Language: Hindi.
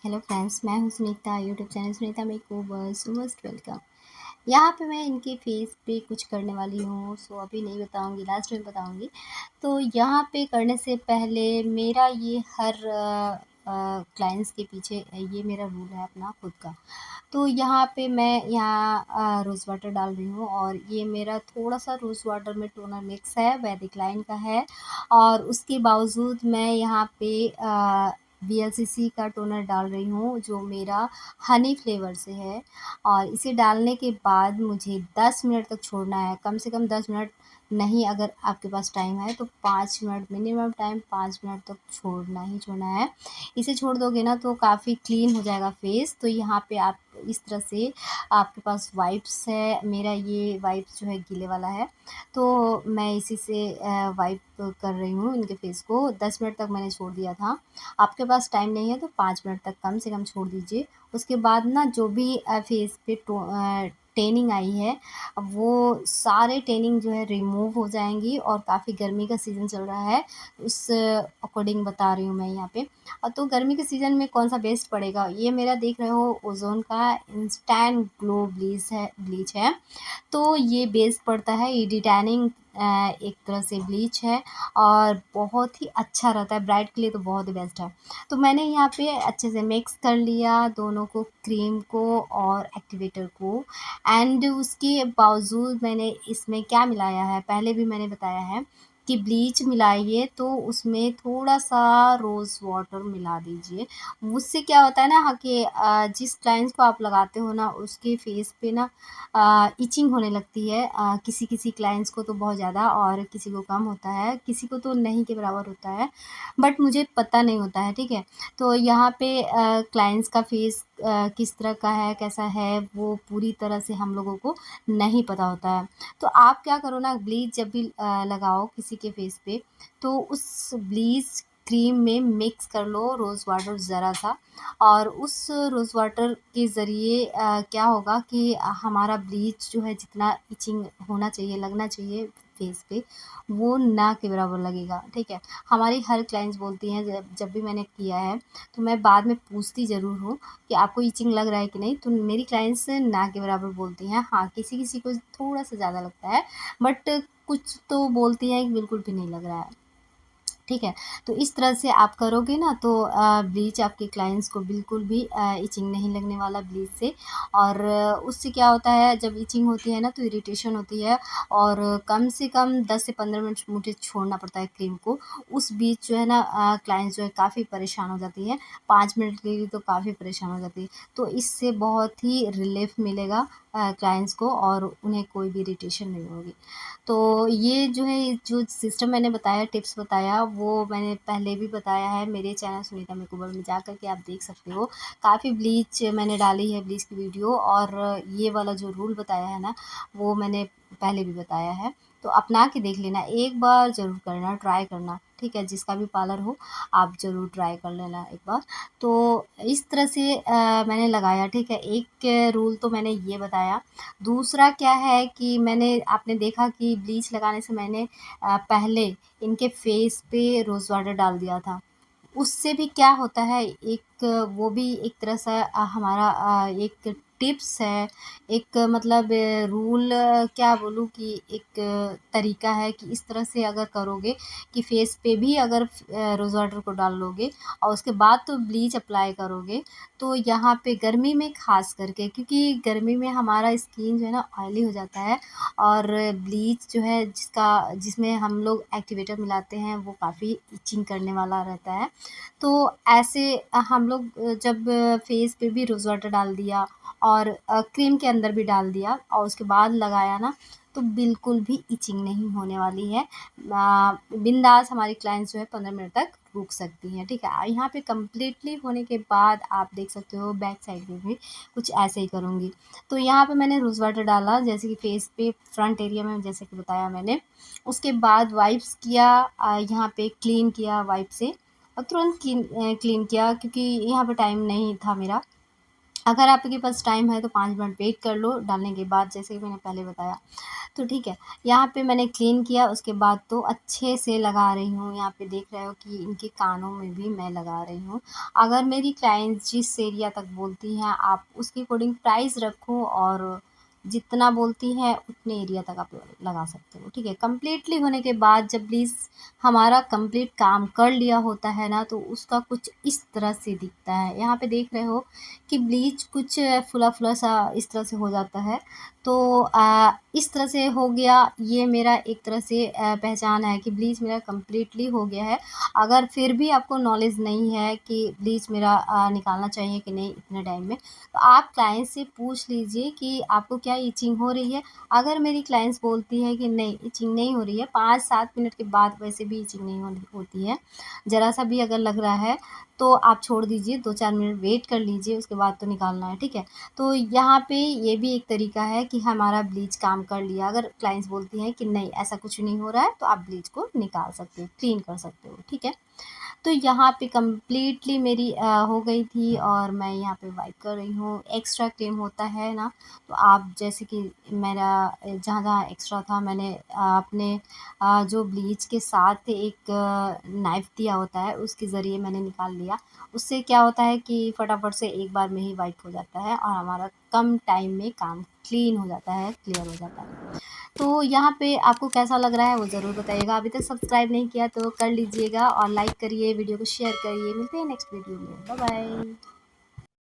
हेलो फ्रेंड्स, मैं हूँ Sunita. YouTube channel Sunita makeovers most welcome. यहाँ पे मैं इनके फेस पे कुछ करने वाली हूँ, सो अभी नहीं बताऊँगी, लास्ट में बताऊँगी। तो यहाँ पे करने से पहले मेरा ये हर क्लाइंट्स के पीछे ये मेरा रूल है अपना खुद का। तो यहाँ पे मैं यहाँ रोज़ वाटर डाल रही हूँ और ये मेरा थोड़ा-सा रोज़ वाटर में टोनर मिक्स है, वैदिक लाइन का है। और उसके बावजूद मैं यहाँ पे वीएलसीसी का टोनर डाल रही हूँ, जो मेरा हनी फ्लेवर से है। और इसे डालने के बाद मुझे 10 मिनट तक छोड़ना है, कम से कम 10 मिनट नहीं, अगर आपके पास टाइम है तो 5 मिनट, मिनिमम टाइम 5 मिनट तक छोड़ना ही छोड़ना है। इसे छोड़ दोगे ना तो काफ़ी क्लीन हो जाएगा फेस। तो यहाँ पे आप इस तरह से, आपके पास वाइप्स है, मेरा ये वाइप्स जो है गीले वाला है, तो मैं इसी से वाइप कर रही हूँ इनके फेस को। 10 मिनट तक मैंने छोड़ दिया था। आपके पास टाइम नहीं है तो 5 मिनट तक कम से कम छोड़ दीजिए। उसके बाद ना जो भी फेस पे टैनिंग आई है, वो सारे टैनिंग जो है रिमूव हो जाएँगी। और काफ़ी गर्मी का सीज़न चल रहा है, उस अकॉर्डिंग बता रही हूँ मैं यहाँ पे। तो गर्मी के सीज़न में कौन-सा बेस्ट पड़ेगा, ये मेरा देख रहे हो ओज़ोन का इंस्टेंट ग्लो ब्लीच है। तो ये बेस पड़ता है, ये डिटैनिंग एक तरह से ब्लीच है और बहुत ही अच्छा रहता है, ब्राइट के लिए तो बहुत ही बेस्ट है। तो मैंने यहाँ पे अच्छे से मिक्स कर लिया दोनों को, क्रीम को और एक्टिवेटर को। एंड उसके बावजूद मैंने इसमें क्या मिलाया है, पहले भी मैंने बताया है कि ब्लीच मिलाइए तो उसमें थोड़ा-सा रोज़ वाटर मिला दीजिए। उससे क्या होता है ना कि जिस क्लाइंट्स को आप लगाते हो ना, उसके फेस पे ना इचिंग होने लगती है। किसी-किसी क्लाइंट्स को तो बहुत ज़्यादा और किसी को कम होता है, किसी को तो नहीं के बराबर होता है, बट मुझे पता नहीं होता है, ठीक है? तो यहाँ पे क्लाइंट्स का फेस किस तरह का है, कैसा है, वो पूरी तरह से हम लोगों को नहीं पता होता है। तो आप क्या करो ना, ब्लीच जब भी लगाओ किसी के फेस पे, तो उस ब्लीच क्रीम में मिक्स कर लो रोज़ वाटर ज़रा-सा। और उस रोज़ वाटर के ज़रिए क्या होगा कि हमारा ब्लीच जो है, जितना इचिंग होना चाहिए, लगना चाहिए फेस पे, वो ना के बराबर लगेगा, ठीक है? हमारी हर क्लाइंट्स बोलती हैं, जब जब भी मैंने किया है, तो मैं बाद में पूछती ज़रूर हूँ कि आपको इचिंग लग रहा है कि नहीं? तो मेरी क्लाइंट्स ना के बराबर बोलती हैं। हाँ, किसी-किसी को थोड़ा-सा ज़्यादा लगता है, बट कुछ तो बोलती हैं कि बिल्कुल भी नहीं लग रहा है। ठीक है? तो इस तरह से आप करोगे ना तो ब्लीच आपके क्लाइंट्स को बिल्कुल भी इचिंग नहीं लगने वाला ब्लीच से। और उससे क्या होता है, जब इचिंग होती है ना तो इरिटेशन होती है और कम से कम 10 से 15 मिनट मुझे छोड़ना पड़ता है क्रीम को। उस बीच जो है ना क्लाइंट्स जो है काफ़ी परेशान हो जाती है, 5 मिनट के लिए तो काफ़ी परेशान हो जाती है। तो इससे बहुत ही रिलीफ़ मिलेगा क्लाइंट्स को और उन्हें कोई भी इरिटेशन नहीं होगी। तो ये जो है, जो सिस्टम मैंने बताया, टिप्स बताया, वो मैंने पहले भी बताया है मेरे चैनल सुनीता मेकओवर में, जा कर के आप देख सकते हो। काफ़ी ब्लीच मैंने डाली है, ब्लीच की वीडियो, और ये वाला जो रूल बताया है ना, वो मैंने पहले भी बताया है। तो अपना के देख लेना, एक बार ज़रूर करना, ट्राई करना, ठीक है? जिसका भी पार्लर हो, आप ज़रूर ट्राई कर लेना एक बार। तो इस तरह से मैंने लगाया, ठीक है? एक रूल तो मैंने ये बताया। दूसरा क्या है कि मैंने आपने देखा कि ब्लीच लगाने से मैंने पहले इनके फेस पे रोज़ वाटर डाल दिया था। उससे भी क्या होता है, एक वो भी एक तरह से हमारा एक टिप्स है, एक मतलब रूल, क्या बोलूँ कि एक तरीका है कि इस तरह से अगर करोगे कि फेस पे भी अगर रोज़ वाटर को डाल लोगे और उसके बाद तो ब्लीच अप्लाई करोगे, तो यहाँ पे गर्मी में ख़ास करके, क्योंकि गर्मी में हमारा स्किन जो है ना ऑयली हो जाता है और ब्लीच जो है जिसमें हम लोग एक्टिवेटर मिलाते हैं, वो काफ़ी इचिंग करने वाला रहता है। तो ऐसे हम लोग जब फेस पे भी रोज़ वाटर डाल दिया और क्रीम के अंदर भी डाल दिया और उसके बाद लगाया ना, तो बिल्कुल भी इचिंग नहीं होने वाली है। बिंदास हमारी क्लाइंट्स जो है 15 मिनट तक रुक सकती हैं, ठीक है? यहाँ पे कंप्लीटली होने के बाद आप देख सकते हो बैक साइड में भी कुछ ऐसे ही करूँगी। तो यहाँ पे मैंने रोज़ वाटर डाला, जैसे कि फेस पे फ्रंट एरिया में, जैसे कि बताया मैंने। उसके बाद वाइप्स किया, यहाँ पे क्लीन किया वाइप से और तुरंत क्लीन किया, क्योंकि यहाँ पे टाइम नहीं था मेरा। अगर आपके पास टाइम है तो 5 मिनट वेट कर लो डालने के बाद, जैसे कि मैंने पहले बताया। तो ठीक है, यहाँ पे मैंने क्लीन किया, उसके बाद तो अच्छे से लगा रही हूँ। यहाँ पे देख रहे हो कि इनके कानों में भी मैं लगा रही हूँ। अगर मेरी क्लाइंट जिस एरिया तक बोलती हैं, आप उसके अकॉर्डिंग प्राइस रखो और जितना बोलती है उतने एरिया तक आप लगा सकते हो, ठीक है। कंप्लीटली होने के बाद जब ब्लीच हमारा कंप्लीट काम कर लिया होता है ना, तो उसका कुछ इस तरह से दिखता है। यहाँ पे देख रहे हो कि ब्लीच कुछ फुला-फुला सा इस तरह से हो जाता है। तो इस तरह से हो गया, ये मेरा एक तरह से पहचान है कि ब्लीच मेरा कंप्लीटली हो गया है। अगर फिर भी आपको नॉलेज नहीं है कि ब्लीच मेरा निकालना चाहिए कि नहीं इतने टाइम में, तो आप क्लाइंट से पूछ लीजिए कि आपको क्या इचिंग हो रही है। अगर मेरी क्लाइंट्स बोलती है कि नहीं इचिंग नहीं हो रही है, 5-7 मिनट के बाद वैसे भी इचिंग नहीं होती है, ज़रा-सा भी अगर लग रहा है तो आप छोड़ दीजिए, 2-4 मिनट वेट कर लीजिए, उसके बाद तो निकालना है, ठीक है। तो यहाँ पे ये भी एक तरीका है कि हमारा ब्लीच काम कर लिया। अगर क्लाइंट्स बोलती हैं कि नहीं ऐसा कुछ नहीं हो रहा है, तो आप ब्लीच को निकाल सकते हो, क्लीन कर सकते हो, ठीक है। तो यहाँ पे कंप्लीटली मेरी हो गई थी और मैं यहाँ पे वाइप कर रही हूँ। एक्स्ट्रा क्रीम होता है ना, तो आप जैसे कि मेरा जहाँ-जहाँ एक्स्ट्रा था मैंने अपने जो ब्लीच के साथ एक नाइफ़ दिया होता है उसके ज़रिए मैंने निकाल लिया। उससे क्या होता है कि फटाफट से एक बार में ही वाइप हो जाता है और हमारा कम टाइम में काम क्लीन हो जाता है, क्लियर हो जाता है। तो यहाँ पे आपको कैसा लग रहा है वो ज़रूर बताइएगा। अभी तक सब्सक्राइब नहीं किया तो कर लीजिएगा और लाइक करिए, वीडियो को शेयर करिए। मिलते हैं नेक्स्ट वीडियो में। Bye bye.